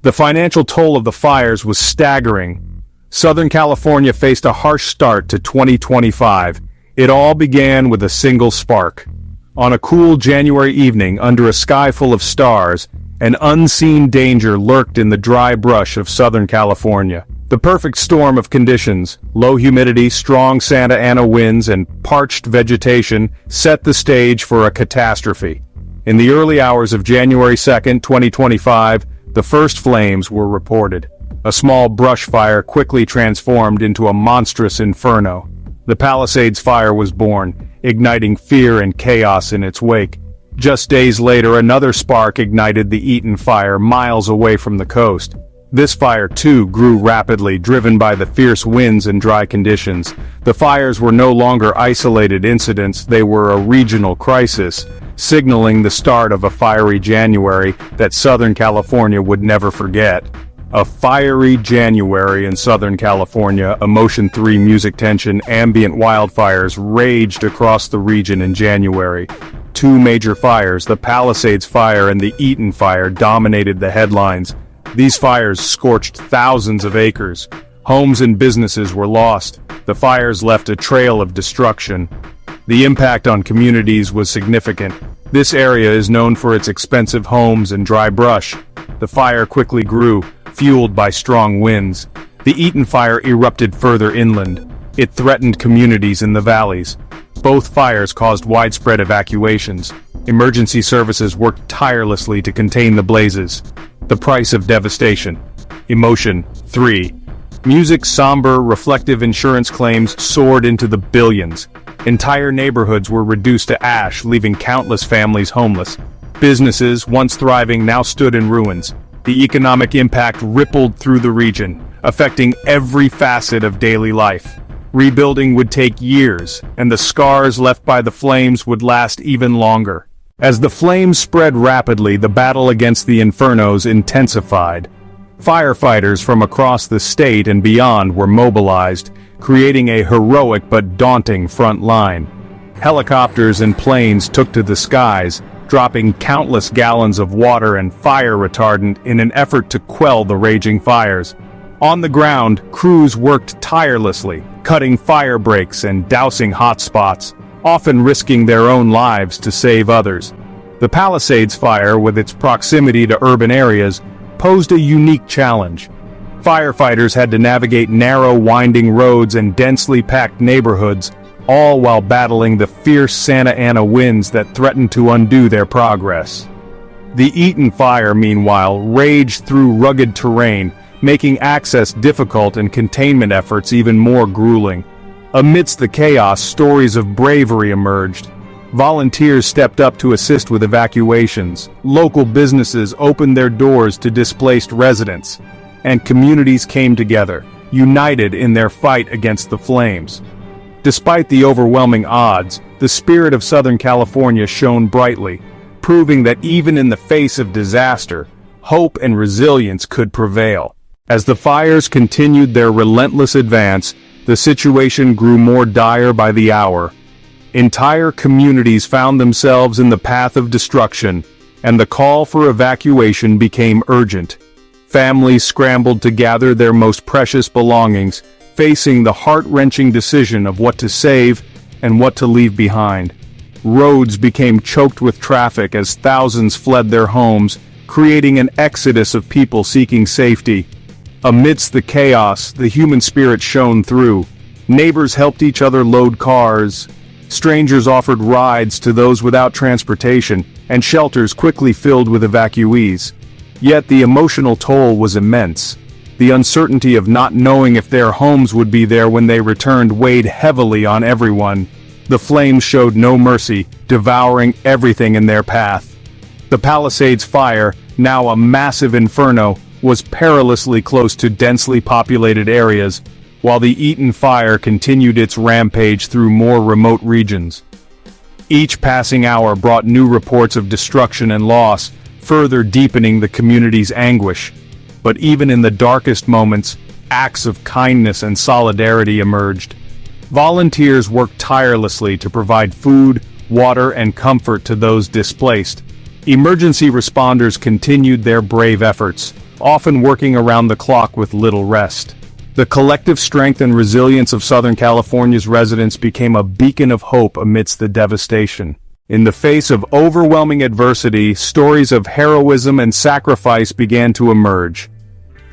The financial toll of the fires was staggering. Southern California faced a harsh start to 2025. It all began with a single spark. On a cool January evening under a sky full of stars, an unseen danger lurked in the dry brush of Southern California. The perfect storm of conditions, low humidity, strong Santa Ana winds, and parched vegetation set the stage for a catastrophe. In the early hours of January 2, 2025, the first flames were reported. A small brush fire quickly transformed into a monstrous inferno. The Palisades fire was born, igniting fear and chaos in its wake. Just days later, another spark ignited the Eaton fire miles away from the coast. This fire, too, grew rapidly, driven by the fierce winds and dry conditions. The fires were no longer isolated incidents, they were a regional crisis, signaling the start of a fiery January that Southern California would never forget. A fiery January in Southern California, Emotion 3 music tension, ambient wildfires raged across the region in January. Two major fires, the Palisades fire and the Eaton fire, dominated the headlines. These fires scorched thousands of acres. Homes and businesses were lost. The fires left a trail of destruction. The impact on communities was significant. This area is known for its expensive homes and dry brush. The fire quickly grew, fueled by strong winds. The Eaton fire erupted further inland. It threatened communities in the valleys. Both fires caused widespread evacuations. Emergency services worked tirelessly to contain the blazes. The price of devastation. Emotion 3. Music's somber, reflective insurance claims soared into the billions. Entire neighborhoods were reduced to ash, leaving countless families homeless. Businesses, once thriving, now stood in ruins. The economic impact rippled through the region, affecting every facet of daily life. Rebuilding would take years, and the scars left by the flames would last even longer. As the flames spread rapidly, the battle against the infernos intensified. Firefighters from across the state and beyond were mobilized, creating a heroic but daunting front line. Helicopters and planes took to the skies, dropping countless gallons of water and fire retardant in an effort to quell the raging fires. On the ground, crews worked tirelessly, cutting fire breaks and dousing hot spots, often risking their own lives to save others. The Palisades fire, with its proximity to urban areas, posed a unique challenge. Firefighters had to navigate narrow, winding roads and densely packed neighborhoods, all while battling the fierce Santa Ana winds that threatened to undo their progress. The Eaton fire, meanwhile, raged through rugged terrain, making access difficult and containment efforts even more grueling. Amidst the chaos, stories of bravery emerged. Volunteers stepped up to assist with evacuations, local businesses opened their doors to displaced residents, and communities came together, united in their fight against the flames. Despite the overwhelming odds, the spirit of Southern California shone brightly, proving that even in the face of disaster, hope and resilience could prevail. As the fires continued their relentless advance, the situation grew more dire by the hour. Entire communities found themselves in the path of destruction, and the call for evacuation became urgent. Families scrambled to gather their most precious belongings, facing the heart-wrenching decision of what to save and what to leave behind. Roads became choked with traffic as thousands fled their homes, creating an exodus of people seeking safety. Amidst the chaos, the human spirit shone through. Neighbors helped each other load cars. Strangers offered rides to those without transportation, and shelters quickly filled with evacuees. Yet the emotional toll was immense. The uncertainty of not knowing if their homes would be there when they returned weighed heavily on everyone. The flames showed no mercy, devouring everything in their path. The Palisades fire, now a massive inferno, was perilously close to densely populated areas, while the Eaton fire continued its rampage through more remote regions. Each passing hour brought new reports of destruction and loss, further deepening the community's anguish. But even in the darkest moments, acts of kindness and solidarity emerged. Volunteers worked tirelessly to provide food, water, and comfort to those displaced. Emergency responders continued their brave efforts, often working around the clock with little rest. The collective strength and resilience of Southern California's residents became a beacon of hope amidst the devastation. In the face of overwhelming adversity, stories of heroism and sacrifice began to emerge.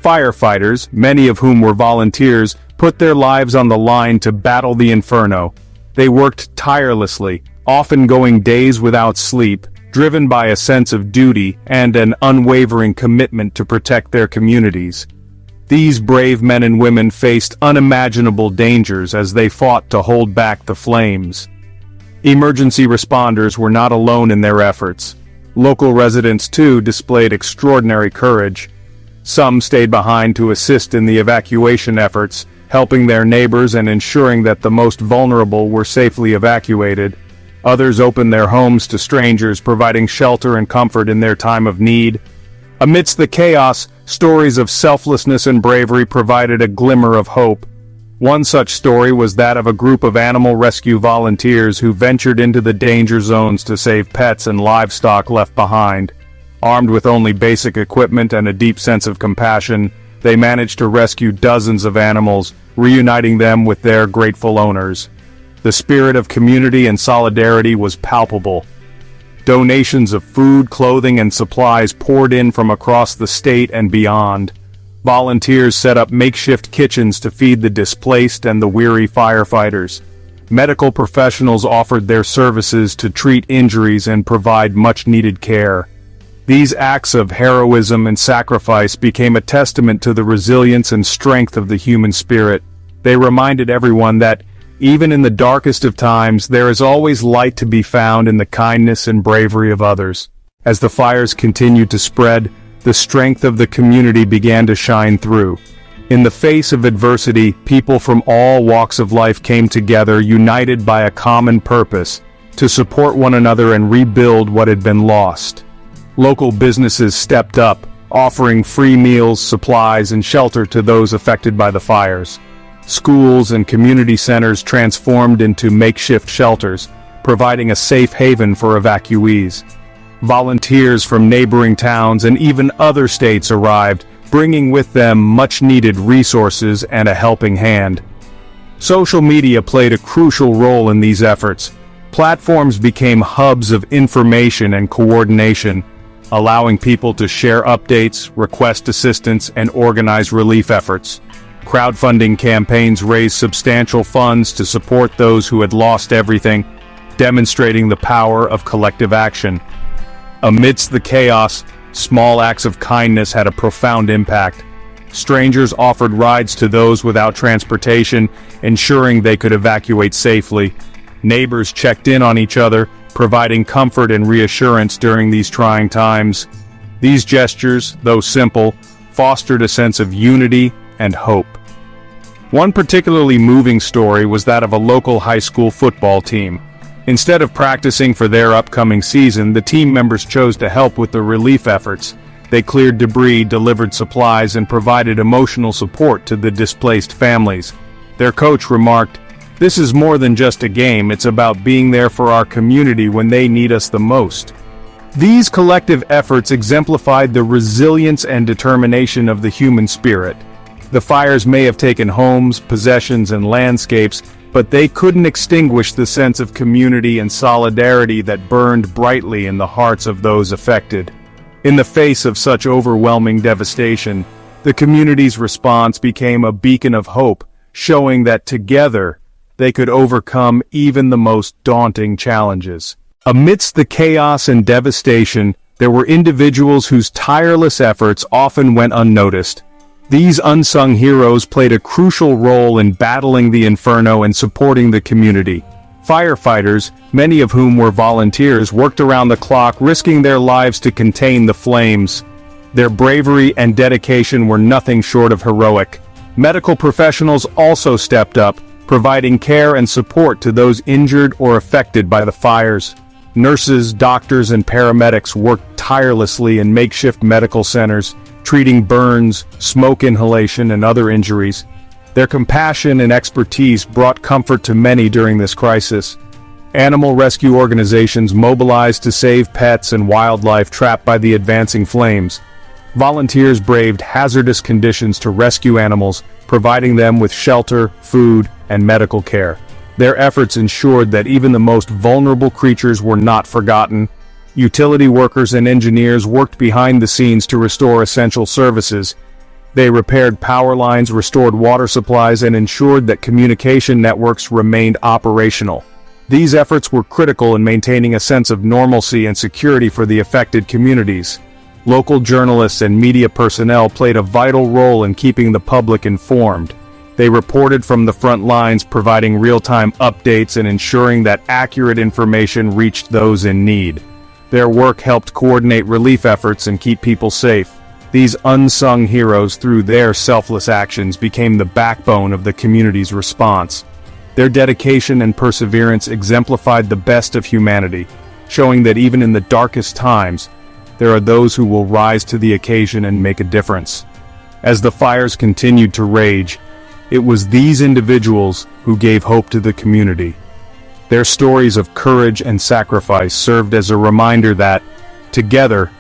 Firefighters, many of whom were volunteers, put their lives on the line to battle the inferno. They worked tirelessly, often going days without sleep, driven by a sense of duty and an unwavering commitment to protect their communities. These brave men and women faced unimaginable dangers as they fought to hold back the flames. Emergency responders were not alone in their efforts. Local residents too displayed extraordinary courage. Some stayed behind to assist in the evacuation efforts, helping their neighbors and ensuring that the most vulnerable were safely evacuated. Others opened their homes to strangers, providing shelter and comfort in their time of need. Amidst the chaos, stories of selflessness and bravery provided a glimmer of hope. One such story was that of a group of animal rescue volunteers who ventured into the danger zones to save pets and livestock left behind. Armed with only basic equipment and a deep sense of compassion, they managed to rescue dozens of animals, reuniting them with their grateful owners. The spirit of community and solidarity was palpable. Donations of food, clothing, and supplies poured in from across the state and beyond. Volunteers set up makeshift kitchens to feed the displaced and the weary firefighters. Medical professionals offered their services to treat injuries and provide much-needed care. These acts of heroism and sacrifice became a testament to the resilience and strength of the human spirit. They reminded everyone that, even in the darkest of times, there is always light to be found in the kindness and bravery of others. As the fires continued to spread, the strength of the community began to shine through. In the face of adversity, people from all walks of life came together, united by a common purpose, to support one another and rebuild what had been lost. Local businesses stepped up, offering free meals, supplies, and shelter to those affected by the fires. Schools and community centers transformed into makeshift shelters, providing a safe haven for evacuees. Volunteers from neighboring towns and even other states arrived, bringing with them much-needed resources and a helping hand. Social media played a crucial role in these efforts. Platforms became hubs of information and coordination, allowing people to share updates, request assistance, and organize relief efforts. Crowdfunding campaigns raised substantial funds to support those who had lost everything, demonstrating the power of collective action. Amidst the chaos, small acts of kindness had a profound impact. Strangers offered rides to those without transportation, ensuring they could evacuate safely. Neighbors checked in on each other, providing comfort and reassurance during these trying times. These gestures, though simple, fostered a sense of unity and hope. One particularly moving story was that of a local high school football team. Instead of practicing for their upcoming season, the team members chose to help with the relief efforts. They cleared debris, delivered supplies, and provided emotional support to the displaced families. Their coach remarked, "This is more than just a game, it's about being there for our community when they need us the most." These collective efforts exemplified the resilience and determination of the human spirit. The fires may have taken homes, possessions, and landscapes, but they couldn't extinguish the sense of community and solidarity that burned brightly in the hearts of those affected. In the face of such overwhelming devastation, the community's response became a beacon of hope, showing that together, they could overcome even the most daunting challenges. Amidst the chaos and devastation, there were individuals whose tireless efforts often went unnoticed. These unsung heroes played a crucial role in battling the inferno and supporting the community. Firefighters, many of whom were volunteers, worked around the clock, risking their lives to contain the flames. Their bravery and dedication were nothing short of heroic. Medical professionals also stepped up, providing care and support to those injured or affected by the fires. Nurses, doctors, and paramedics worked tirelessly in makeshift medical centers, treating burns, smoke inhalation, and other injuries. Their compassion and expertise brought comfort to many during this crisis. Animal rescue organizations mobilized to save pets and wildlife trapped by the advancing flames. Volunteers braved hazardous conditions to rescue animals, providing them with shelter, food, and medical care. Their efforts ensured that even the most vulnerable creatures were not forgotten. Utility workers and engineers worked behind the scenes to restore essential services. They repaired power lines, restored water supplies, and ensured that communication networks remained operational. These efforts were critical in maintaining a sense of normalcy and security for the affected communities. Local journalists and media personnel played a vital role in keeping the public informed. They reported from the front lines, providing real-time updates and ensuring that accurate information reached those in need. Their work helped coordinate relief efforts and keep people safe. These unsung heroes, through their selfless actions, became the backbone of the community's response. Their dedication and perseverance exemplified the best of humanity, showing that even in the darkest times, there are those who will rise to the occasion and make a difference. As the fires continued to rage, it was these individuals who gave hope to the community. Their stories of courage and sacrifice served as a reminder that, together,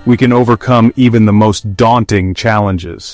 we can overcome even the most daunting challenges.